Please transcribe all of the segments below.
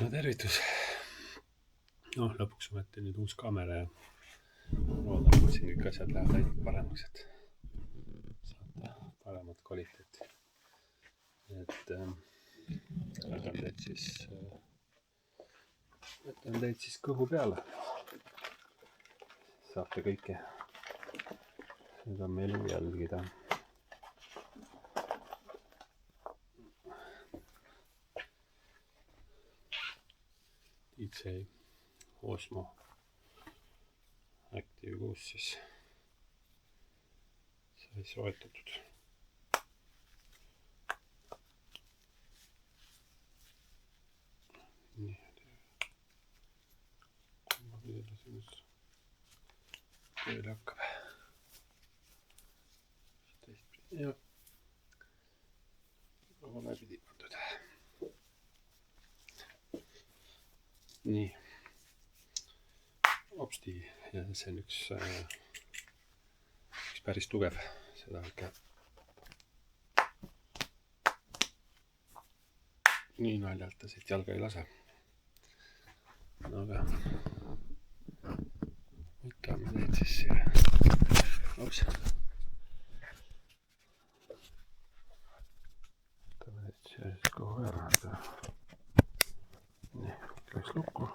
no tervitus. Lõpuks ometi nüüd uus kaamera ja loodan, et siin kõik asjad lähevad ainult paremaks, et saada paremat kvaliteeti. Et võtan teid siis kõhu peale. Saate kõike seda melu jälgida. DJI Osmo Active 6 siis sai soetatud. Nii, kumma pidada sinnes tööle hakkab. Ja vale pidi pandud. Nii, hopsti, ja see on üks päris tugev, seda ikka nii naljalt ta siit jalga ei lase. Aga võtame neid siis siia. Ops. Võtame neid siia siis kogu ära. Nii, läks lukku.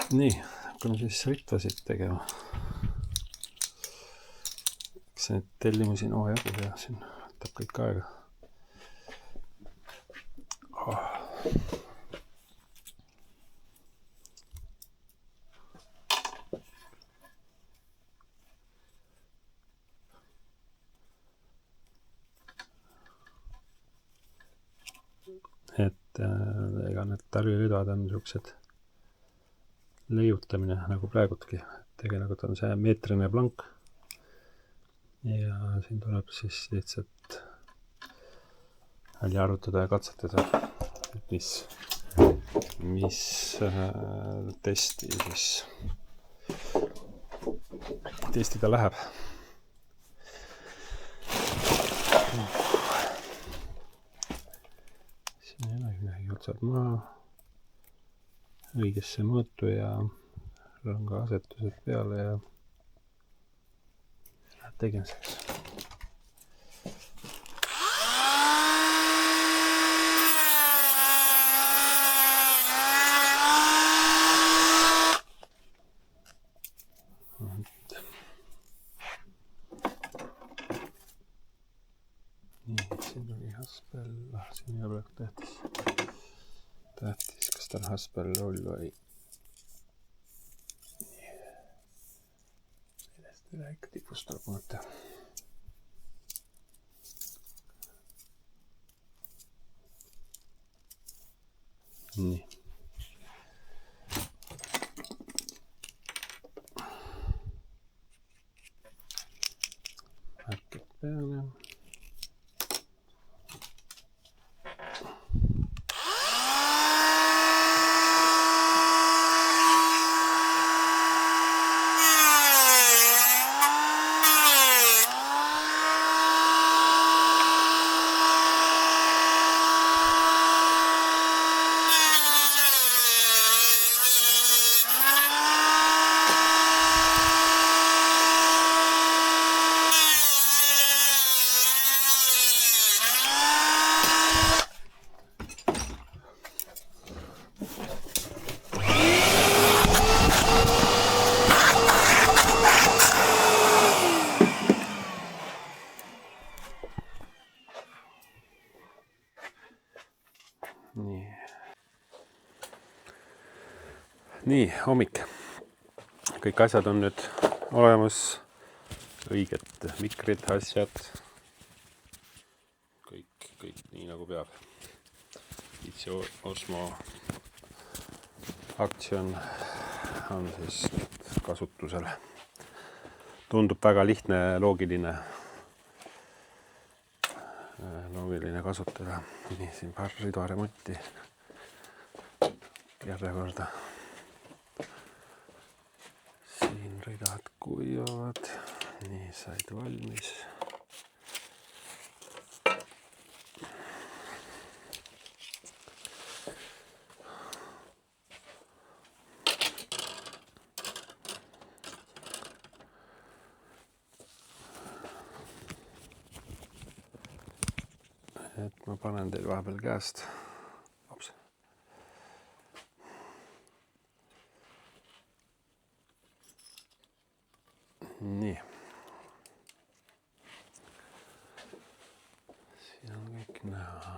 Nii, hakkame siis ritvasid tegema. Eks need tellimusi jagu ja siin võtab kõik aega. Et ega need tarvilüdad on niisugused leiutamine nagu praegudki. Tegelikult on see meetrine plank ja siin tuleb siis lihtsalt välja arvutada ja katsetada, et mis testi siis testida läheb. Siin ei ole midagi, otsad maha õigesse mõõtu ja rõnga asetused peale ja tegemiseks. Nii, siin oli haspel, siin ei ole tähtis, kas ta on haspel roll või üle ikka tipust tuleb mõõta. Nii. Märkid peale. Nii, hommik. Kõik asjad on nüüd olemas. Õiged mikrid, asjad. Kõik nii nagu peab. DJI Osmo Action on siis kasutusel. Tundub väga lihtne, loogiline kasutada. Nii, siin paar rida remonti järjekorda. kuivavad. Nii, said valmis. Et ma panen teil vahepeal käest. Ops. Nii. Siin on kõik näha.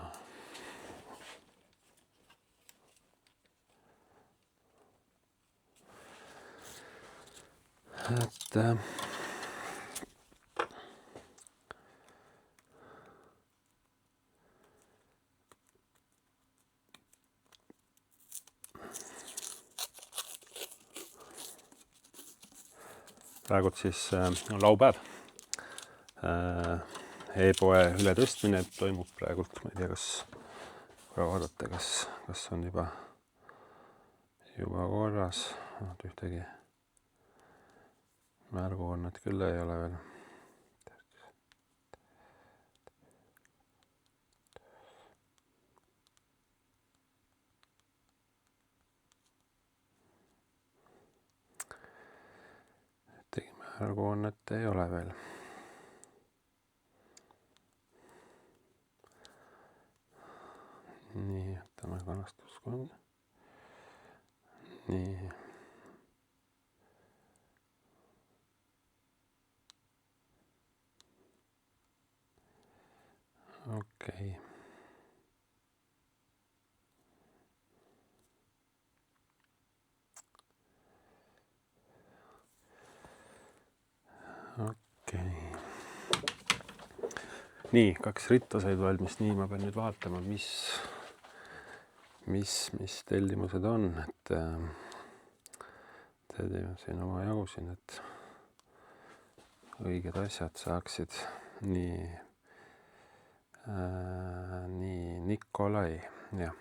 Et praegu siis on laupäev. E-poe ületõstmine toimub praegult. Ma ei tea, kas vaadata, kas on juba korras. Ühtegi märguannet küll ei ole veel. Märguannet ei ole veel. Nii, jätame kanastuskonda. Nii. Okei. Nii, 2 ritta said valmis. Nii, ma pean nüüd vaatama, mis tellimused on, et teeme siin oma jagu siin, et õiged asjad saaksid. Nii, Nikolai, jah.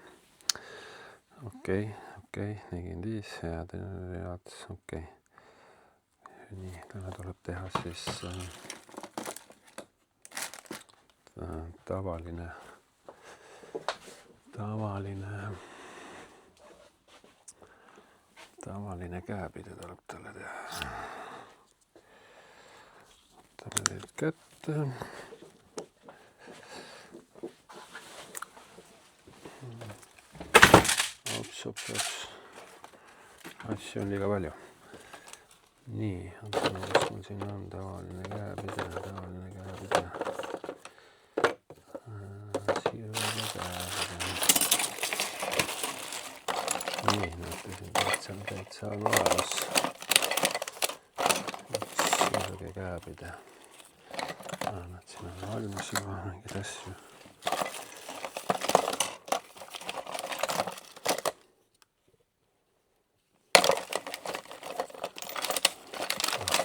Okei, 45 ja tead, okei. Nii, täna tuleb teha siis tavaline käepide tuleb talle teha. Võtame teid kätte. Ops. Asju on liiga palju. Nii, kas mul siin on tavaline käepide. Nii, näete siin täitsa on olemas. Sirge käepide. Nad siin on valmis juba mingid asju.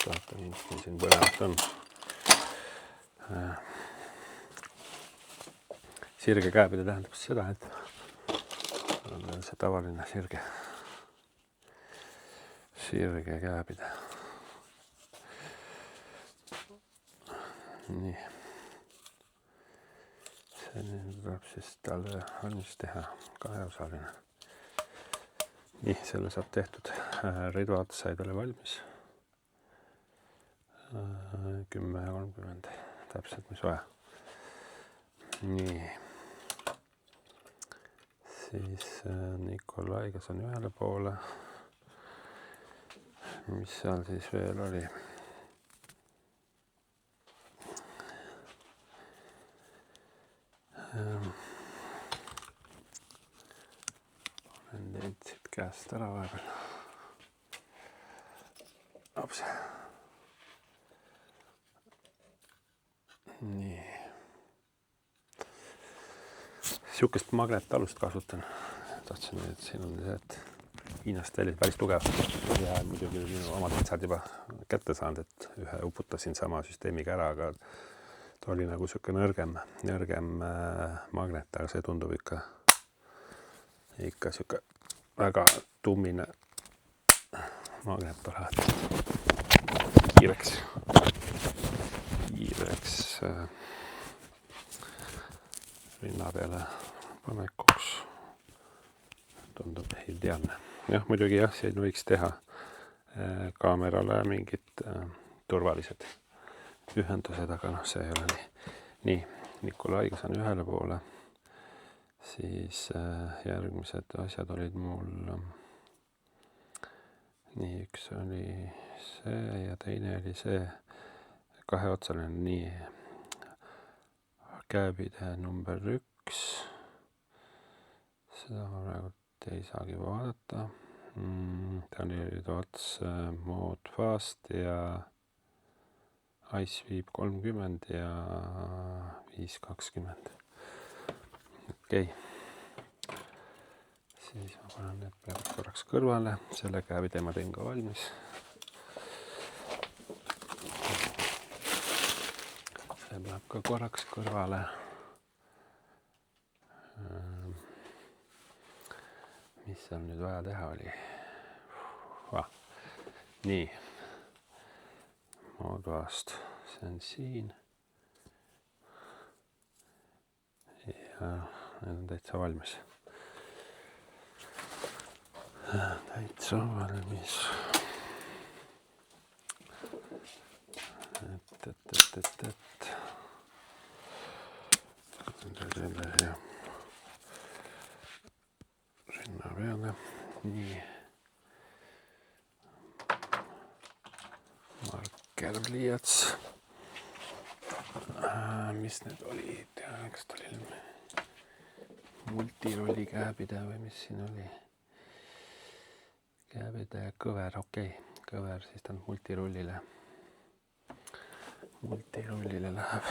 Vaata, mis siin põnevat on. Sirge käepide tähendab seda, et on see tavaline sirge käepide. Nii. See tuleb siis talle valmis teha 2-osaline. Nii, selle saab tehtud. Ridvad sai talle valmis. 10:30. Täpselt, mis vaja. Nii. Siis Nikolai, kes on ühele poole. Mis seal siis veel oli? Olen teid siit käest ära vahepeal. Ops. Nii. Siukest magnetalust kasutan. Tahtsin, et siin on see, et Hiinast tellis päris tugev. Ja muidugi minu omad metsad juba kätte saanud, et ühe uputasin sama süsteemiga ära, aga ta oli nagu siuke nõrgem magnet, aga see tundub ikka siuke väga tummine magnet alati. kiireks rinna peale panekuks. Tundub ideaalne. Jah, muidugi jah, siin võiks teha kaamerale mingid turvalised ühendused, aga noh, see ei ole nii. Nii, Nikolaiga saan ühele poole. Siis järgmised asjad olid mul. Nii, üks oli see ja teine oli see kaheotsaline, nii käepide number 1. Seda ma praegu ei saagi vaadata. Ta oli ots Mode Fast ja Iceweep 30 ja 520. Okei. Siis ma panen need praegu korraks kõrvale. Selle käepide ma teen ka valmis. See läheb ka korraks kõrvale. Mis seal nüüd vaja teha oli? Nii. Modvast. See on siin. Ja need on täitsa valmis. Täitsa valmis. Rinna peale. Nii. Markerpliiats. Mis need olid? Kas ta oli multirolli käepide või mis siin oli? Käepide kõver, okei. Kõver, siis ta on multirullile. Multirullile läheb.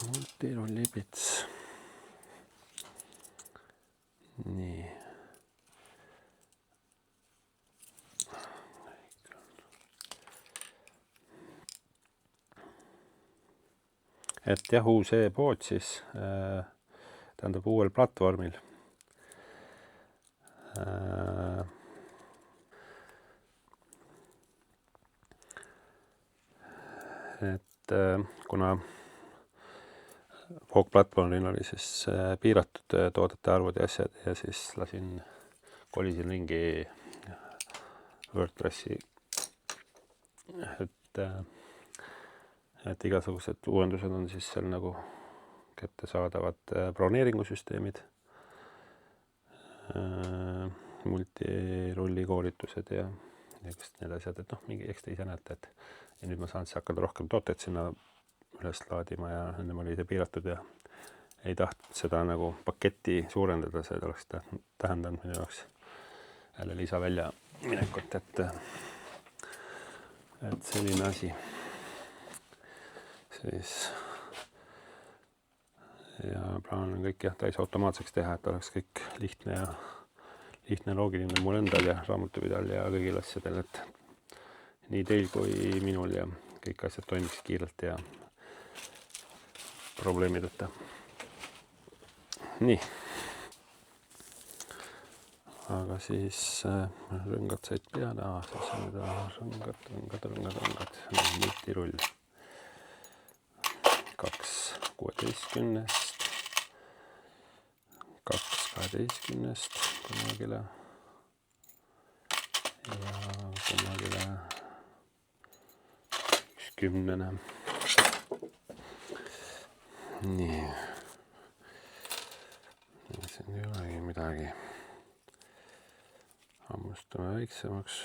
Multirullipits. Nii. Et jah, uus e-pood siis tähendab uuel platvormil. Et kuna Vogue-platvormil oli siis piiratud toodete arvud ja asjad ja siis kolisin ringi WordPressi, et igasugused uuendused on siis seal nagu kättesaadavad broneeringusüsteemid, multirulli koolitused ja just need asjad, et noh, mingi eks te ise näete, et ja nüüd ma saan siis hakata rohkem tooteid sinna üles laadima ja ennem oli see piiratud ja ei tahtnud seda nagu paketti suurendada, see oleks tähendanud minu jaoks jälle lisavälja minekut, et selline asi. Siis ja plaan on kõik jah täis automaatseks teha, et oleks kõik lihtne ja loogiline mul endal ja raamatupidal ja kõigil asjadel, et nii teil kui minul ja kõik asjad toimiks kiirelt ja probleemideta. Nii. Aga siis rõngad said peale, siis on mida rõngad, multirull. 2.16, 2.12 kummagile ja kummagile 1.10. Nii. Siin ei olegi midagi. Hammustame väiksemaks.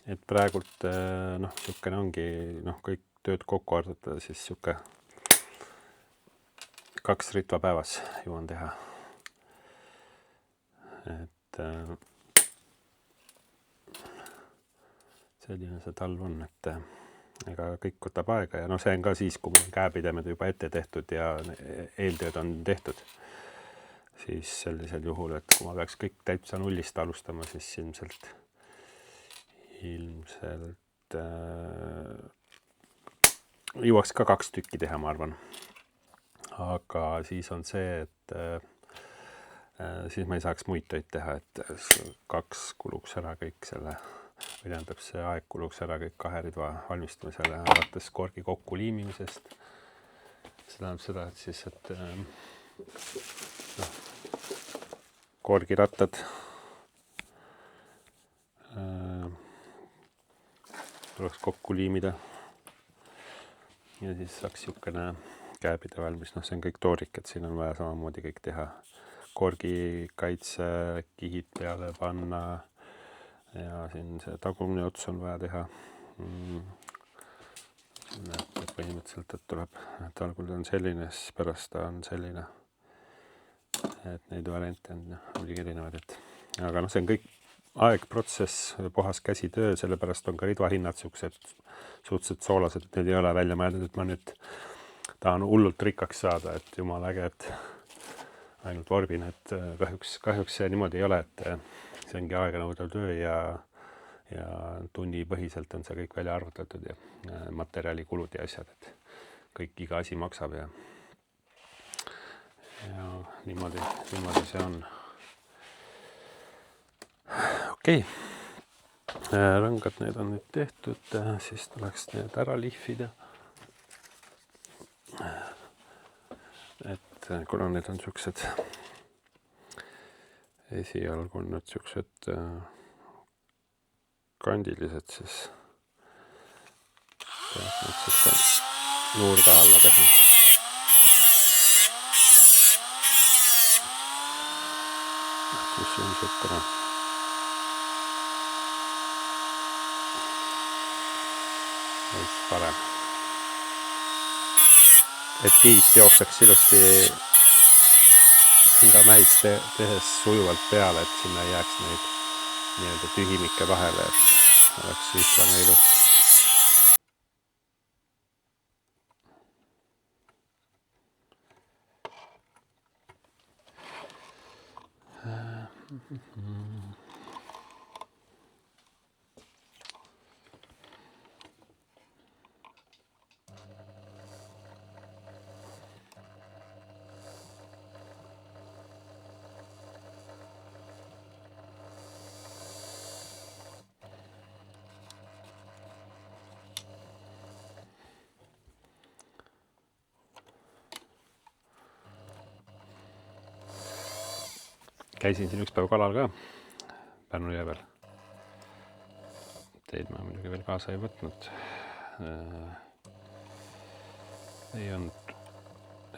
Et praegult noh, niisugune ongi kõik tööd kokku arvutada, siis niisugune 2 ritva päevas jõuan teha. Et selline see talv on, et ega kõik võtab aega ja see on ka siis, kui mul käepidemed juba ette tehtud ja eeltööd on tehtud, siis sellisel juhul, et kui ma peaks kõik täitsa nullist alustama, siis ilmselt jõuaks ka 2 tükki teha, ma arvan. Aga siis on see, et siis ma ei saaks muid töid teha, et 2 kuluks ära kõik selle, või tähendab see aeg kuluks ära kõik 2 ridva valmistamisele, alates korgi kokku liimimisest. See tähendab seda, et siis, et korgirattad tuleks kokku liimida ja siis saaks niisugune käepide valmis. See on kõik toorik, et siin on vaja samamoodi kõik teha. Korgi kaitse, kihid peale panna ja siin see tagumine ots on vaja teha. Põhimõtteliselt, et tuleb, et algul on selline, siis pärast ta on selline. Et neid variante on muidugi erinevad, aga see on kõik aeg, protsess, puhas käsitöö, sellepärast on ka ridvahinnad suhteliselt soolased, et need ei ole välja mõeldud, et ma nüüd tahan hullult rikkaks saada, et jumal äge, et ainult vorbin, et kahjuks see niimoodi ei ole, et see ongi aega nõudev töö ja tunnipõhiselt on see kõik välja arvutatud ja materjalikulud ja asjad, et kõik iga asi maksab ja niimoodi see on. Okei. Rõngad need on nüüd tehtud, siis tuleks need ära lihvida. Et kuna need on siuksed, esialgu on need siuksed kandilised, siis peaks nüüd siuke nurga alla teha. Siis on siukene veits parem. Et niit jookseks ilusti hingamähis tehes sujuvalt peale, et sinna ei jääks neid nii-öelda tühimikke vahele, et oleks ühtlane ilus. Käisin siin üks päev kalal ka Pärnu jõe peal. Teid ma muidugi veel kaasa ei võtnud. Ei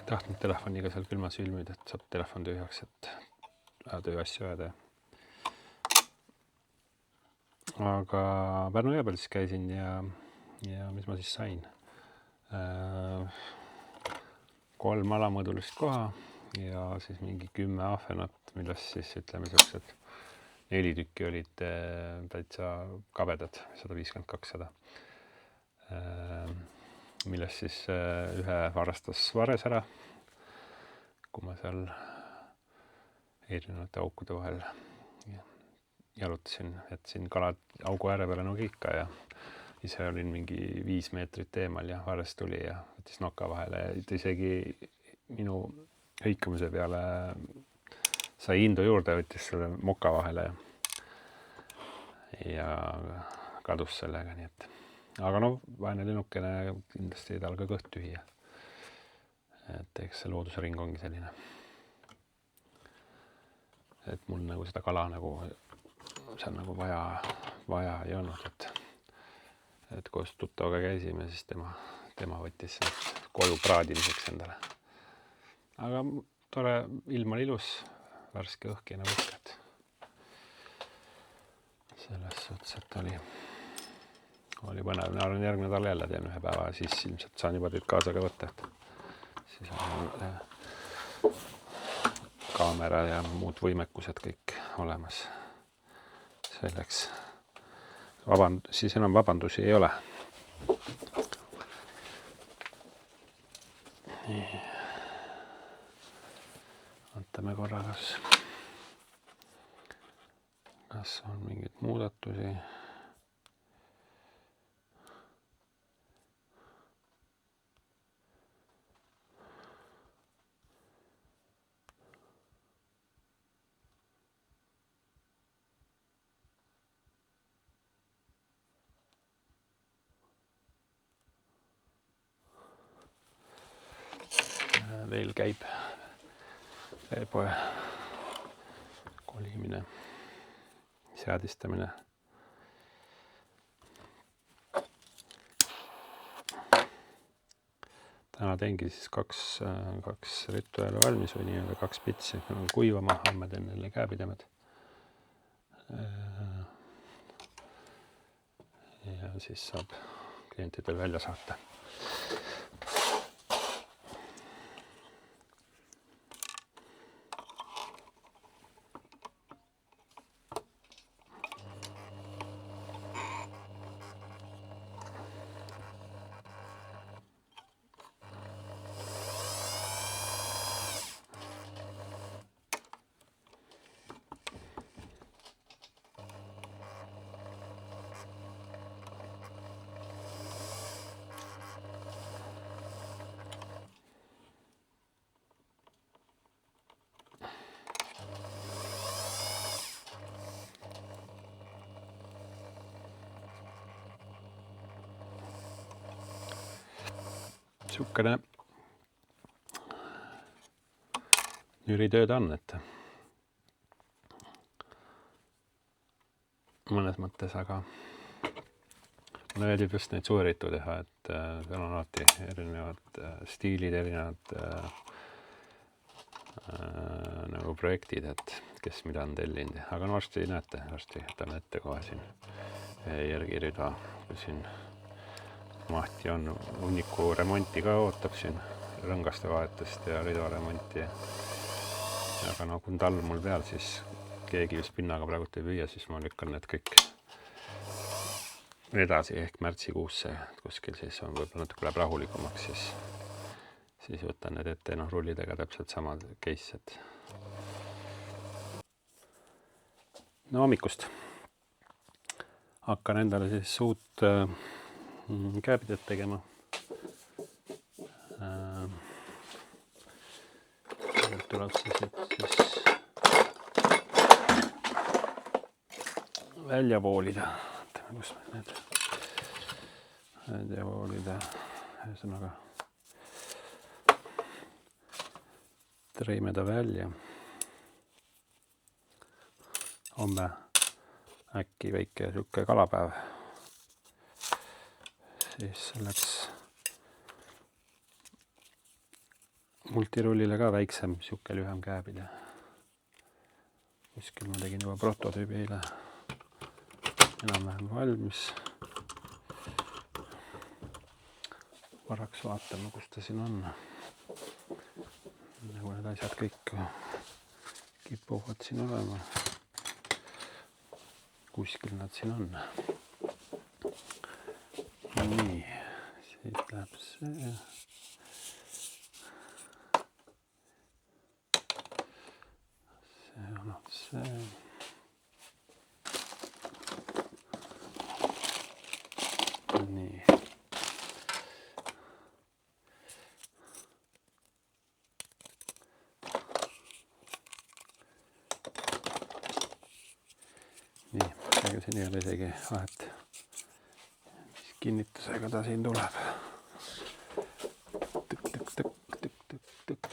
tahtnud telefoniga seal külmas ülmida, et saab telefon tühjaks, et tööasju ajada. Aga Pärnu jõe peal siis käisin ja mis ma siis sain? 3 alamõõdulist koha ja siis mingi 10 ahvenat, millest siis ütleme sellised 4 tükki olid täitsa kabedad, 150-200. Millest siis ühe varastas vares ära, kui ma seal erinevate aukude vahel jalutasin, et siin kalad augu ääre peale nagu ikka ja ise olin mingi 5 meetrit eemal ja vares tuli ja võttis noka vahele ja isegi minu hõikumise peale sai indu juurde, võttis selle moka vahele ja kadus sellega, nii et. Aga vaene lennukene kindlasti tal ka kõht tühi. Et eks see loodusring ongi selline. Et mul nagu seda kala nagu, see on nagu vaja ei olnud, et koos tuttavaga käisime, siis tema võttis koju praadimiseks endale. Aga tore, ilm on ilus, värske õhk nagu ikka. Selles suhtes, et oli põnev. Ma arvan, järgmine nädal jälle teen ühe päeva, siis ilmselt saan juba teid kaasa ka võtta. Siis on kaamera ja muud võimekused kõik olemas selleks. Siis enam vabandusi ei ole. Vaatame korra, kas on mingeid muudatusi. veel käib veepoe kolimine, seadistamine. Täna teengi siis kaks rittu jälle valmis või nii-öelda 2 pitsi kuivama, homme teen neile käepidemed. Ja siis saab klientidel välja saata. Niisugune nüritööd on, et mõnes mõttes, aga mulle meeldib just neid suurritu teha, et seal on alati erinevad stiilid, erinevad nagu projektid, et kes mida on tellinud. Aga no varsti näete, varsti jätame ette kohe siin järgi rida, kui siin Mahti on hunniku remonti ka ootab siin, rõngaste vahetust ja rida remonti. Aga no kui talv mul peal, siis keegi just pinnaga praegu ei püüa, siis ma lükkan need kõik edasi ehk märtsikuusse kuskil, siis on võib-olla natuke läheb rahulikumaks, siis võtan need ette, noh rullidega täpselt samad case, et no hommikust hakkan endale siis uut käepidet tegema. Tuleb siis välja voolida. Kus need välja voolida, ühesõnaga treimeda välja. Homme äkki väike siuke kalapäev. Siis selleks multirullile ka väiksem, siuke lühem käepide. Kuskil ma tegin juba prototüübi eile enam-vähem valmis. Korraks vaatame, kus ta siin on. Nagu need asjad kõik kipuvad siin olema. Kuskil nad siin on. Nii, siit läheb see. See on see. Nii. Nii, ega siin ei ole isegi vahet. Kinnitusega ta siin tuleb. Tõk.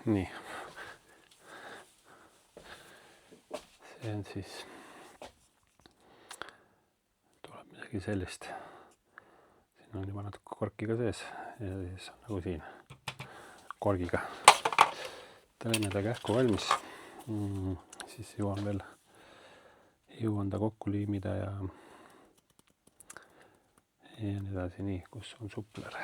Nii. See on siis, tuleb midagi sellist. Siin on juba natuke korki ka sees ja siis nagu siin korgiga. Teeme ta kähku valmis. Siis jõuan ta kokku liimida ja nii edasi. Nii, kus on supler?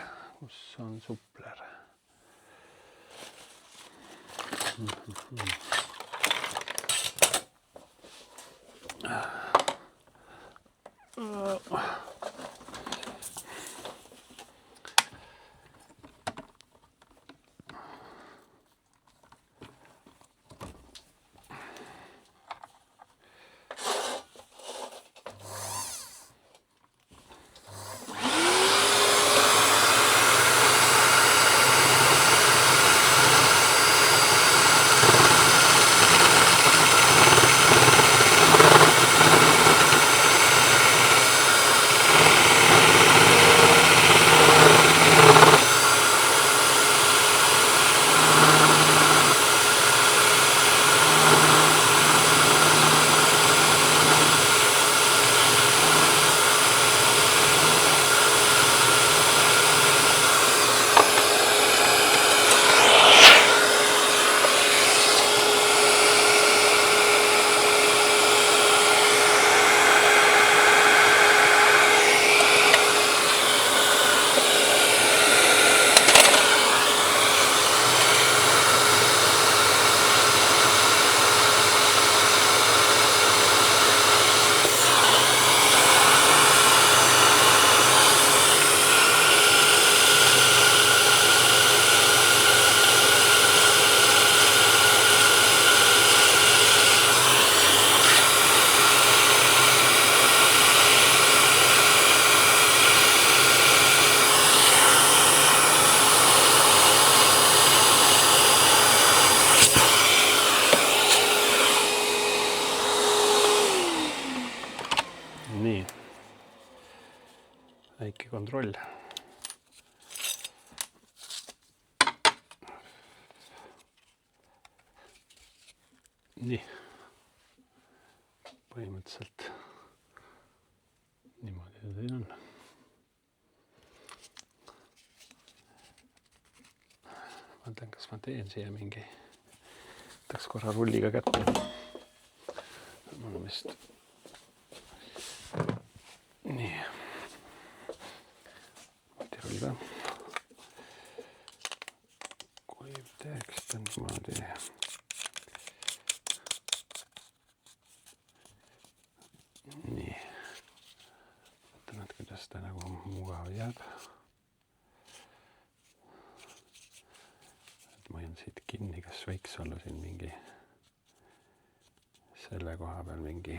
nii. Põhimõtteliselt niimoodi see siin on. Mõtlen, kas ma teen siia mingi, võtaks korra rulliga kätte. Mul on vist nii. Multirull ka. Kui teeks ta niimoodi. Nii. Võtan, et kuidas ta nagu mugav jääb. Et ma jään siit kinni, kas võiks olla siin mingi selle koha peal mingi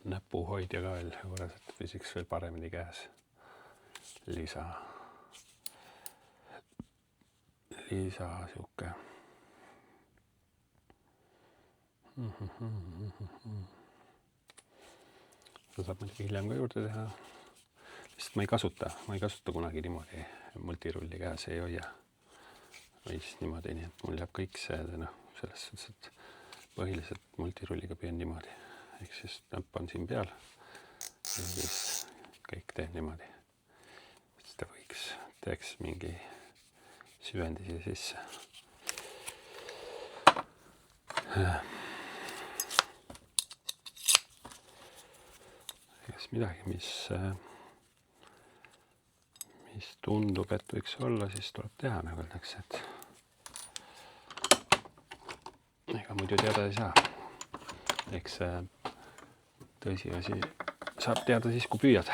näpuhoidja ka veel juures, et püsiks veel paremini käes. Lisa siuke. Seda saab muidugi hiljem ka juurde teha. Lihtsalt ma ei kasuta kunagi niimoodi multirulli käes ei hoia. Või siis niimoodi, nii et mul jääb kõik see, selles suhtes, et põhiliselt multirulliga püüan niimoodi. Ehk siis näpp on siin peal ja siis kõik teen niimoodi. Siis ta teeks mingi süvendi siia sisse. Midagi, mis tundub, et võiks olla, siis tuleb teha, nagu öeldakse, et ega muidu teada ei saa. Eks tõsiasi saab teada siis, kui püüad.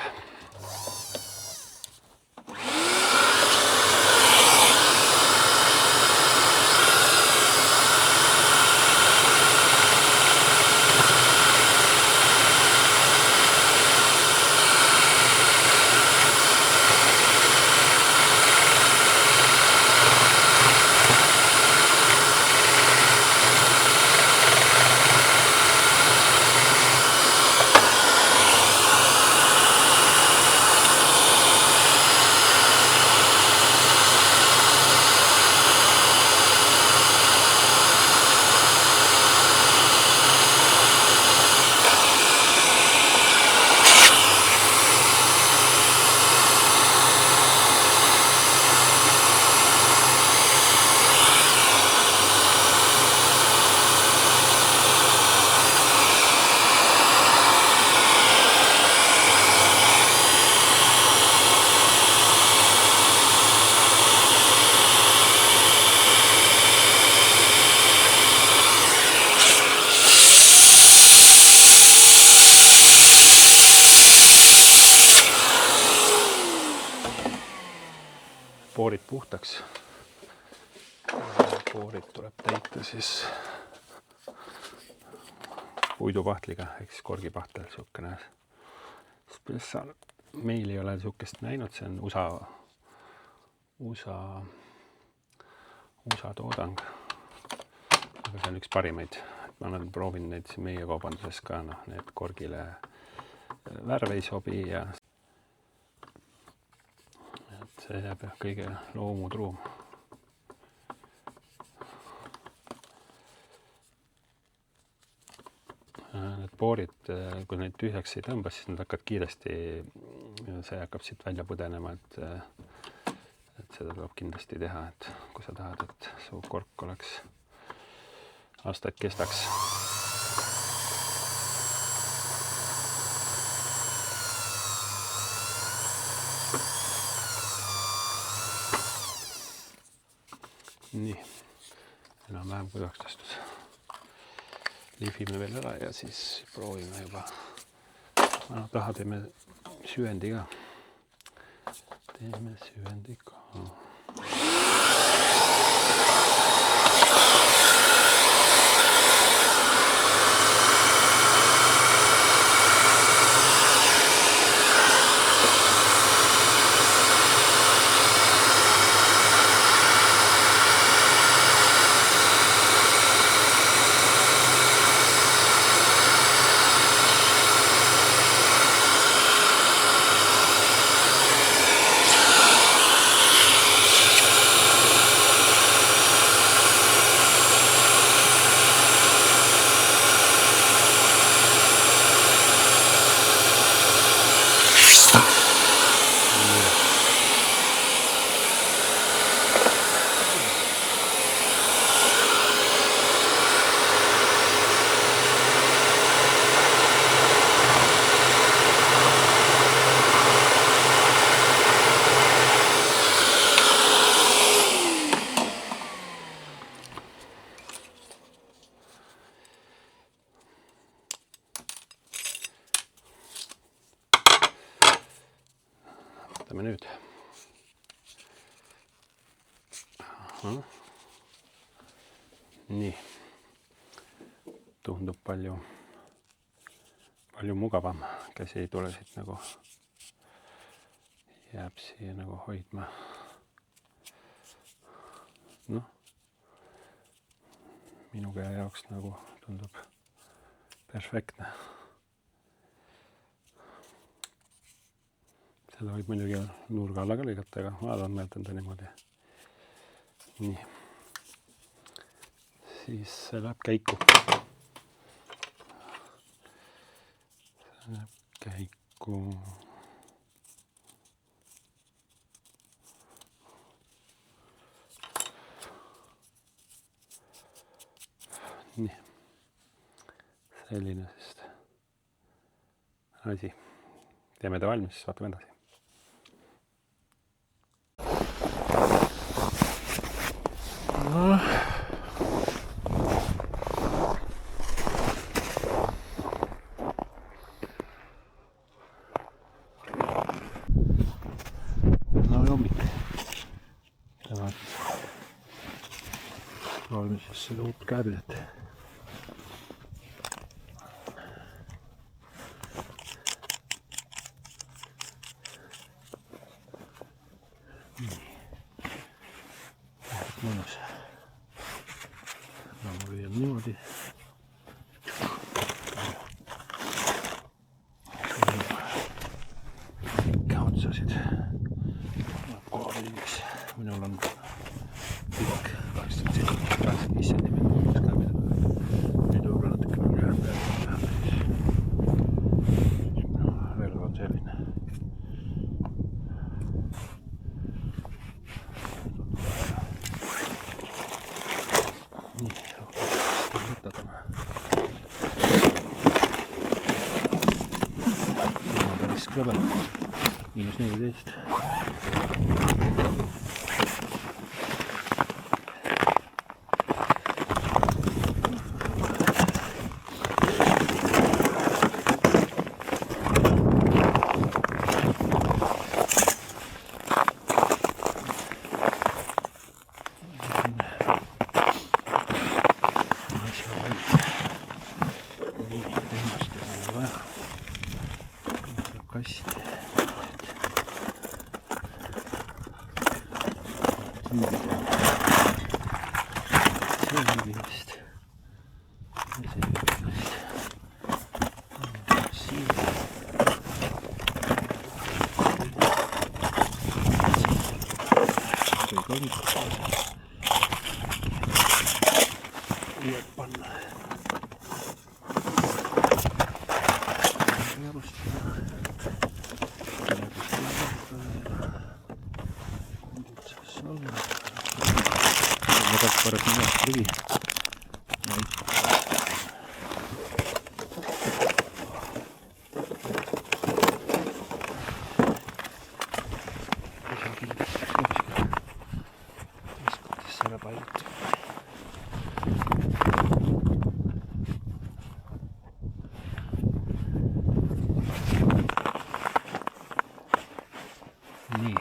Poorid puhtaks. Poorid tuleb täita siis puidupahtliga, ehk siis korgipahtel siukene. Meil ei ole siukest näinud, see on USA toodang. Aga see on üks parimaid. Ma olen proovinud neid siin meie kaubanduses ka, need korgile värve ei sobi ja see jääb kõige loomutruum. Need poorid, kui neid tühjaks ei tõmbas, siis nad hakkavad kiiresti, see hakkab siit välja põdenema, et seda tuleb kindlasti teha, et kui sa tahad, et su kork oleks aastaid kestaks. Nii, enam-vähem kuidaks tõstud. Lihvime veel ära ja siis proovime juba. Taha teeme süvendi ka. Teeme süvendi ka. vaatame nüüd. Nii. Tundub palju mugavam. Käsi ei tule siit nagu, jääb siia nagu hoidma. Noh, minu käe jaoks nagu tundub perfektne. Selle võib muidugi nurga alla ka lõigata, aga ma meeldan ta niimoodi. Nii. Siis see läheb käiku. Nii. Selline siis asi. Teeme ta valmis, siis vaatame edasi. Proovime siis seda uut kääbilet. Mõnus. Ma lüüan niimoodi. Ikka otsasid. Kooliks. Minul on pikk 85 cm kääbilet. Nüüd võib-olla natuke lühem peale. Relv on selline. Kõvel, -14. Kasti. Sellist. Uued panna. Parem minust rivi. Ära paljut. Nii.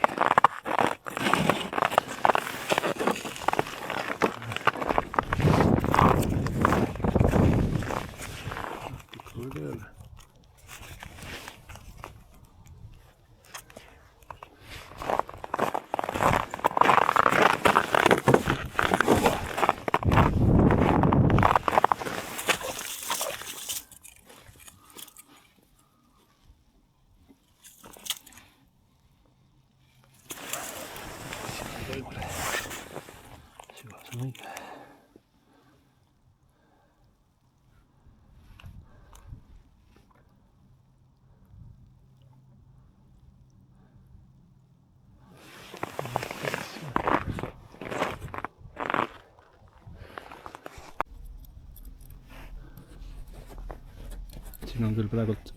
Siin on küll praegult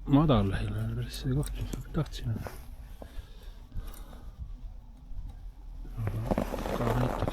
madal, ei ole päris see koht, mis ma tahtsin. Aga ka näitab.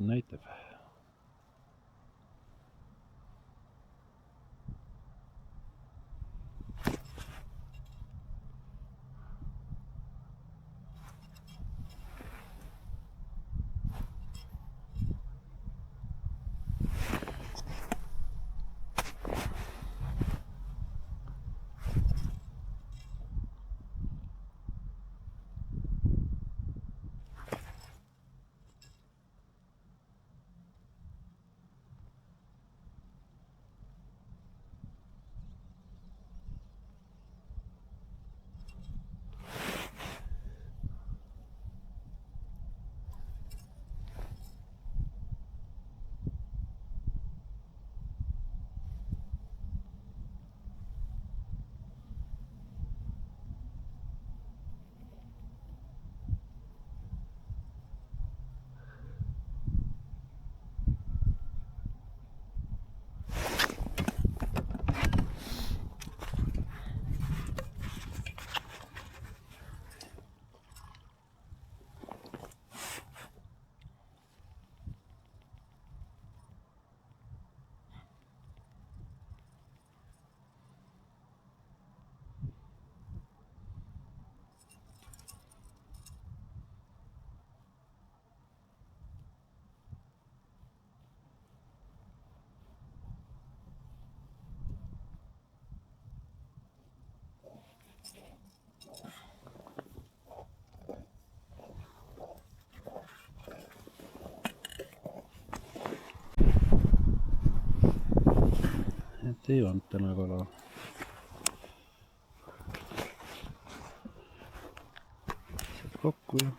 näitab. Et ei olnud täna kala. Saab kokku ja